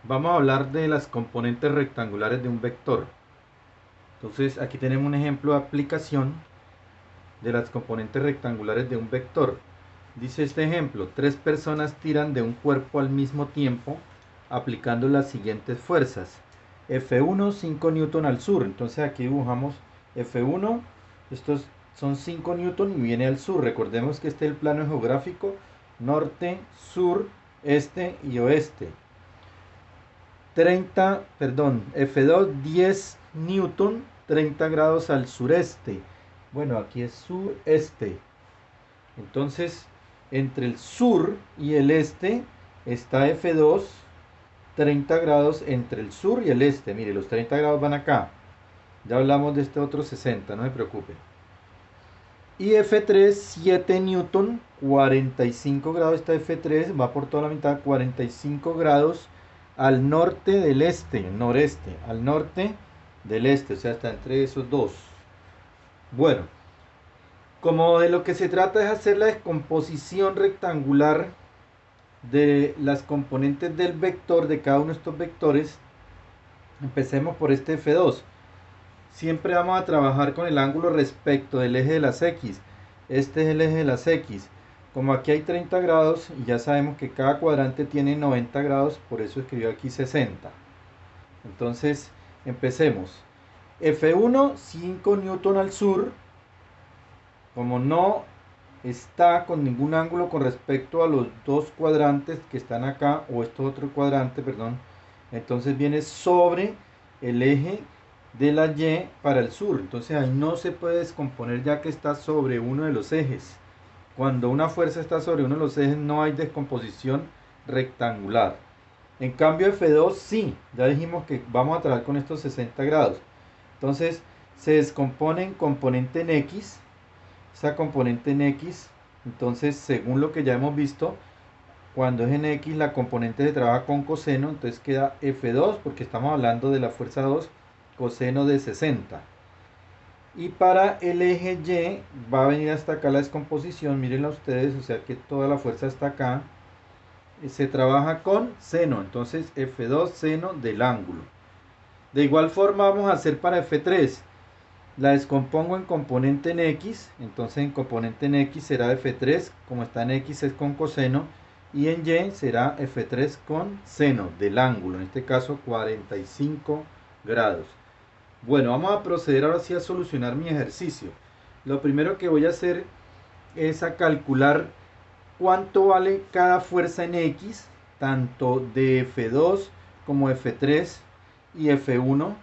Vamos a hablar de las componentes rectangulares de un vector. Entonces aquí tenemos un ejemplo de aplicación de las componentes rectangulares de un vector. Dice este ejemplo: tres personas tiran de un cuerpo al mismo tiempo aplicando las siguientes fuerzas. F1, 5 newton al sur. Entonces aquí dibujamos F1, estos son 5 newton y viene al sur. Recordemos que este es el plano geográfico: norte, sur, este y oeste. F2, 10 newton, 30 grados al sureste. Bueno, aquí es sureste. Entonces, entre el sur y el este está F2, 30 grados entre el sur y el este. Mire, los 30 grados van acá. Ya hablamos de este otro 60, no se preocupe. Y F3, 7 newton, 45 grados. Esta F3 va por toda la mitad, 45 grados al norte del este, noreste, al norte del este, o sea, está entre esos dos. Bueno, como de lo que se trata es hacer la descomposición rectangular de las componentes del vector, de cada uno de estos vectores, empecemos por este F2. Siempre vamos a trabajar con el ángulo respecto del eje de las X. Este es el eje de las X. Como aquí hay 30 grados y ya sabemos que cada cuadrante tiene 90 grados, por eso escribió aquí 60. Entonces, empecemos. F1, 5 newton al sur. Como no está con ningún ángulo con respecto a los dos cuadrantes que están acá, o estos otro cuadrante, perdón, entonces viene sobre el eje de la Y para el sur. Entonces ahí no se puede descomponer ya que está sobre uno de los ejes. Cuando una fuerza está sobre uno de los ejes no hay descomposición rectangular. En cambio F2 sí, ya dijimos que vamos a trabajar con estos 60 grados. Entonces se descompone en componente en X. Esa componente en X, entonces según lo que ya hemos visto, cuando es en X la componente se trabaja con coseno, entonces queda F2 porque estamos hablando de la fuerza 2, coseno de 60. Y para el eje Y va a venir hasta acá la descomposición, mírenla ustedes, o sea que toda la fuerza está acá, se trabaja con seno, entonces F2 seno del ángulo. De igual forma vamos a hacer para F3. La descompongo en componente en X, entonces en componente en X será F3, como está en X es con coseno, y en Y será F3 con seno del ángulo, en este caso 45 grados. Bueno, vamos a proceder ahora sí a solucionar mi ejercicio. Lo primero que voy a hacer es a calcular cuánto vale cada fuerza en X, tanto de F2 como F3 y F1.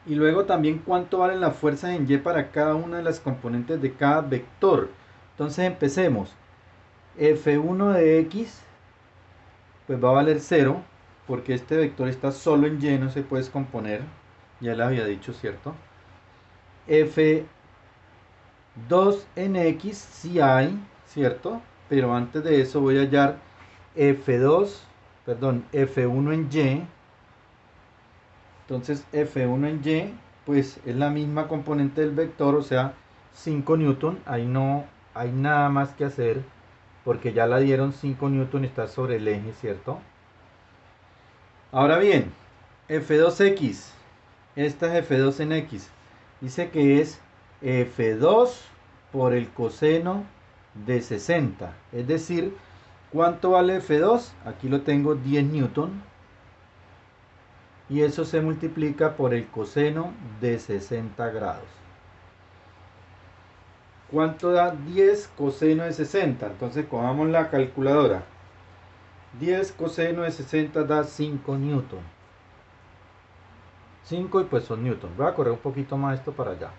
Y luego también cuánto valen las fuerzas en Y para cada una de las componentes de cada vector. Entonces empecemos. F1 de X pues va a valer 0 porque este vector está solo en Y, no se puede descomponer. Ya les había dicho, ¿cierto? F2 en X sí hay, ¿cierto? Pero antes de eso voy a hallar F1 en Y. Entonces F1 en Y pues es la misma componente del vector, o sea 5 newton. Ahí no hay nada más que hacer porque ya la dieron 5 newton, está sobre el eje, ¿cierto? Ahora bien, F2X, esta es F2 en X, dice que es F2 por el coseno de 60, es decir, ¿cuánto vale F2? Aquí lo tengo, 10 newton. Y eso se multiplica por el coseno de 60 grados. ¿Cuánto da 10 coseno de 60? Entonces cojamos la calculadora. 10 coseno de 60 da 5 newton. 5 y pues son newton. Voy a correr un poquito más esto para allá.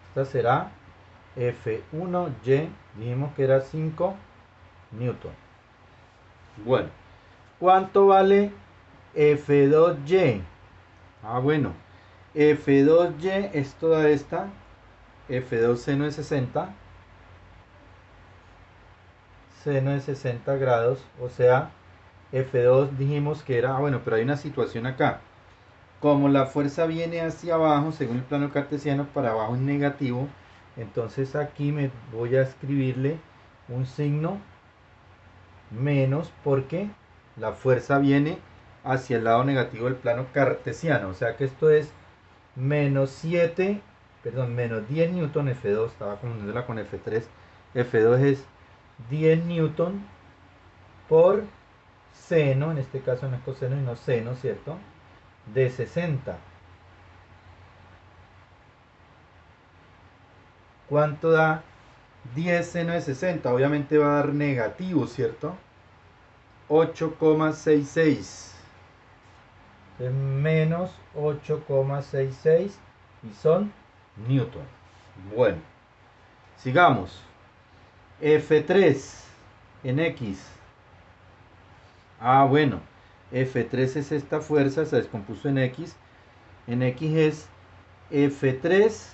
Esta será F1Y. Dijimos que era 5 newton. Bueno, ¿cuánto vale F2Y? Bueno, F2Y es toda esta, F2 seno de 60, seno de 60 grados, o sea, F2 dijimos que era, bueno, pero hay una situación acá. Como la fuerza viene hacia abajo, según el plano cartesiano, para abajo es negativo, entonces aquí me voy a escribirle un signo menos porque la fuerza viene hacia el lado negativo del plano cartesiano, o sea que esto es menos 10 newton F2, estaba confundiéndola con F3, F2 es 10 newton por seno, en este caso no es coseno sino seno, ¿cierto? De 60. ¿Cuánto da 10 seno de 60? Obviamente va a dar negativo, ¿cierto? 8,66. Menos 8,66 y son newton. Bueno, sigamos. F3 en X. Bueno, F3 es esta fuerza, se descompuso en X. En X es F3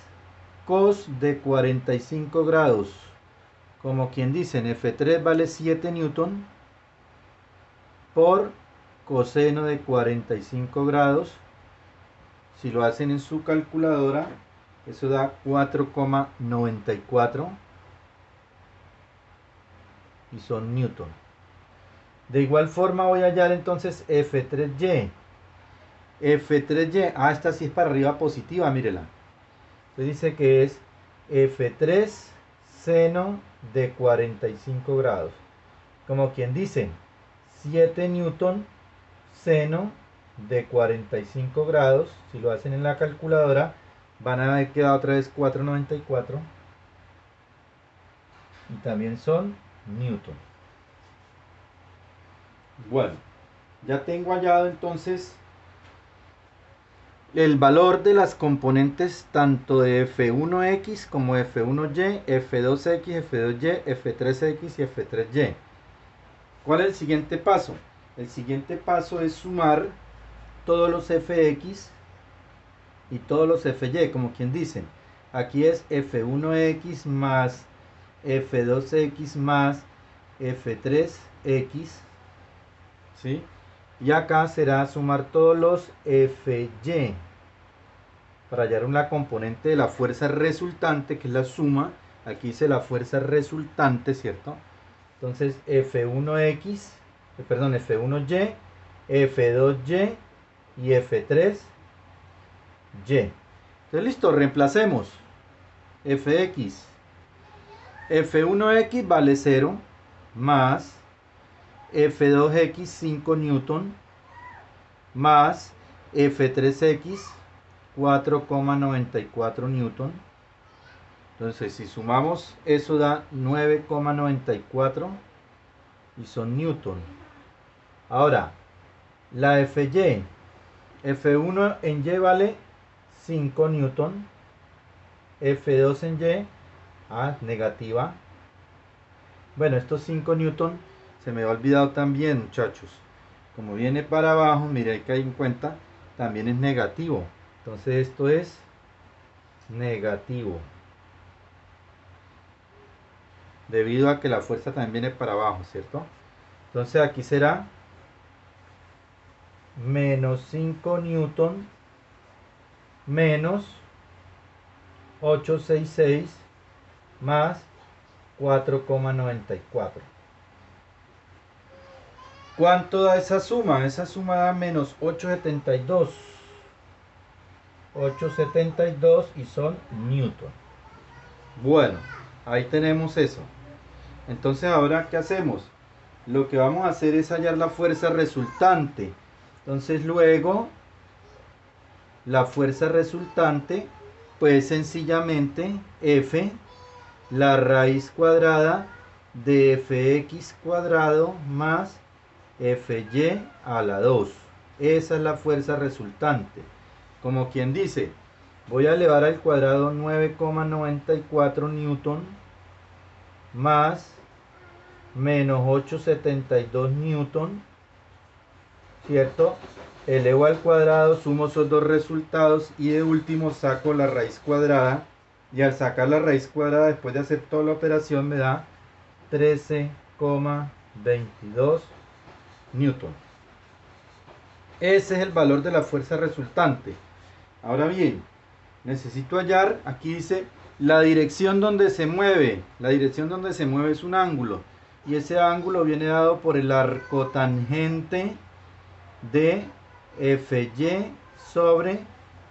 cos de 45 grados. Como quien dice, F3 vale 7 newton por coseno de 45 grados. Si lo hacen en su calculadora, eso da 4,94 y son newton. De igual forma voy a hallar entonces F3Y. F3Y, esta sí es para arriba positiva, mírela. Entonces dice que es F3 seno de 45 grados. Como quien dice, 7 newton seno de 45 grados. Si lo hacen en la calculadora, van a haber quedado otra vez 4,94 y también son newton. Bueno, ya tengo hallado entonces el valor de las componentes tanto de F1X como F1Y, F2X, F2Y, F3X y F3Y. ¿Cuál es el siguiente paso? El siguiente paso es sumar todos los Fx y todos los Fy, como quien dice. Aquí es F1X más F2X más F3X, ¿sí? Y acá será sumar todos los Fy para hallar la componente de la fuerza resultante, que es la suma. Aquí dice la fuerza resultante, ¿cierto? Entonces F1X, F1Y, F2Y y F3Y. Entonces listo, reemplacemos. Fx, F1X vale 0 más F2X 5 newton más F3X 4,94 newton. Entonces si sumamos eso da 9,94 y son newton. Ahora la Fy, F1 en Y vale 5 newton, F2 en Y negativa. Bueno, estos 5 newton se me ha olvidado también, muchachos. Como viene para abajo, mire, hay que hay en cuenta, también es negativo. Entonces esto es negativo, debido a que la fuerza también viene para abajo, ¿cierto? Entonces aquí será menos 5 newton menos 866 más 4,94. ¿Cuánto da esa suma? Esa suma da menos 872. 872 y son newton. Bueno, ahí tenemos eso. Entonces ahora, ¿qué hacemos? Lo que vamos a hacer es hallar la fuerza resultante. Entonces luego, la fuerza resultante, pues sencillamente F, la raíz cuadrada de Fx cuadrado más Fy a la 2. Esa es la fuerza resultante. Como quien dice, voy a elevar al cuadrado 9,94 newton más menos 872 newton, ¿cierto? Elevo al cuadrado, sumo esos dos resultados y de último saco la raíz cuadrada. Y al sacar la raíz cuadrada, después de hacer toda la operación, me da 13,22 newton. Ese es el valor de la fuerza resultante. Ahora bien, necesito hallar, aquí dice, la dirección donde se mueve. La dirección donde se mueve es un ángulo. y ese ángulo viene dado por el arcotangente de FY sobre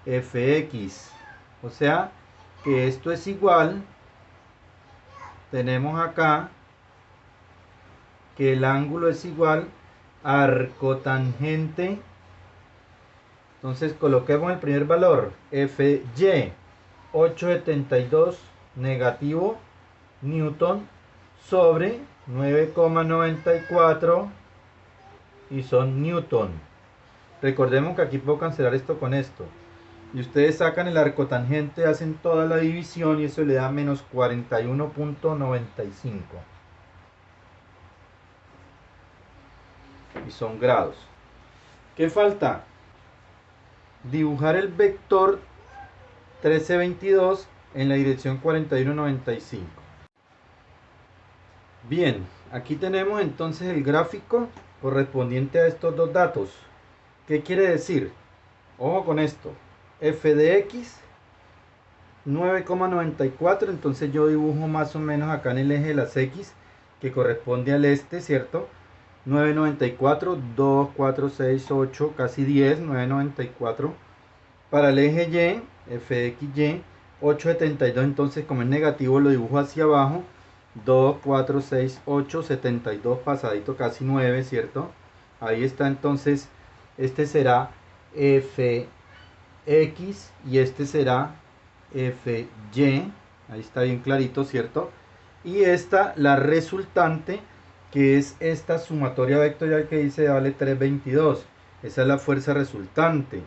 FX. O sea que esto es igual, tenemos acá que el ángulo es igual a arcotangente. Entonces coloquemos el primer valor, FY 872 negativo newton sobre 9,94 y son newton. Recordemos que aquí puedo cancelar esto con esto. Y ustedes sacan el arcotangente, hacen toda la división y eso le da menos 41,95. Y son grados. ¿Qué falta? Dibujar el vector 1322 en la dirección 41,95. Bien, aquí tenemos entonces el gráfico correspondiente a estos dos datos. ¿Qué quiere decir? Ojo con esto. F de X 9,94, entonces yo dibujo más o menos acá en el eje de las X que corresponde al este, ¿cierto? 9,94, 2, 4, 6, 8, casi 10, 9,94. Para el eje Y, F de XY, 8,72, entonces como es negativo lo dibujo hacia abajo. 2, 4, 6, 8, 72, pasadito casi 9, ¿cierto? Ahí está, entonces este será FX y este será FY. Ahí está bien clarito, ¿cierto? Y esta, la resultante, que es esta sumatoria vectorial que dice vale 322. Esa es la fuerza resultante.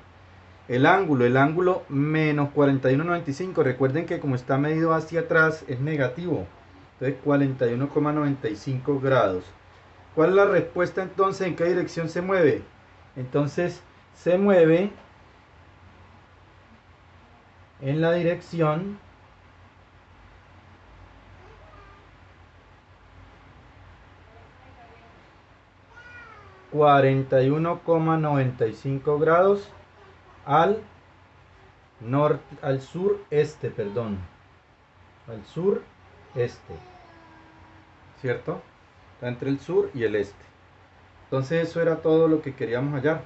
El ángulo menos 41,95. Recuerden que como está medido hacia atrás es negativo. Entonces 41,95 grados. ¿Cuál es la respuesta entonces? ¿En qué dirección se mueve? Entonces se mueve en la dirección (41,95 grados) al norte, al sureste, perdón. Al sureste. ¿Cierto? Está entre el sur y el este. Entonces eso era todo lo que queríamos hallar.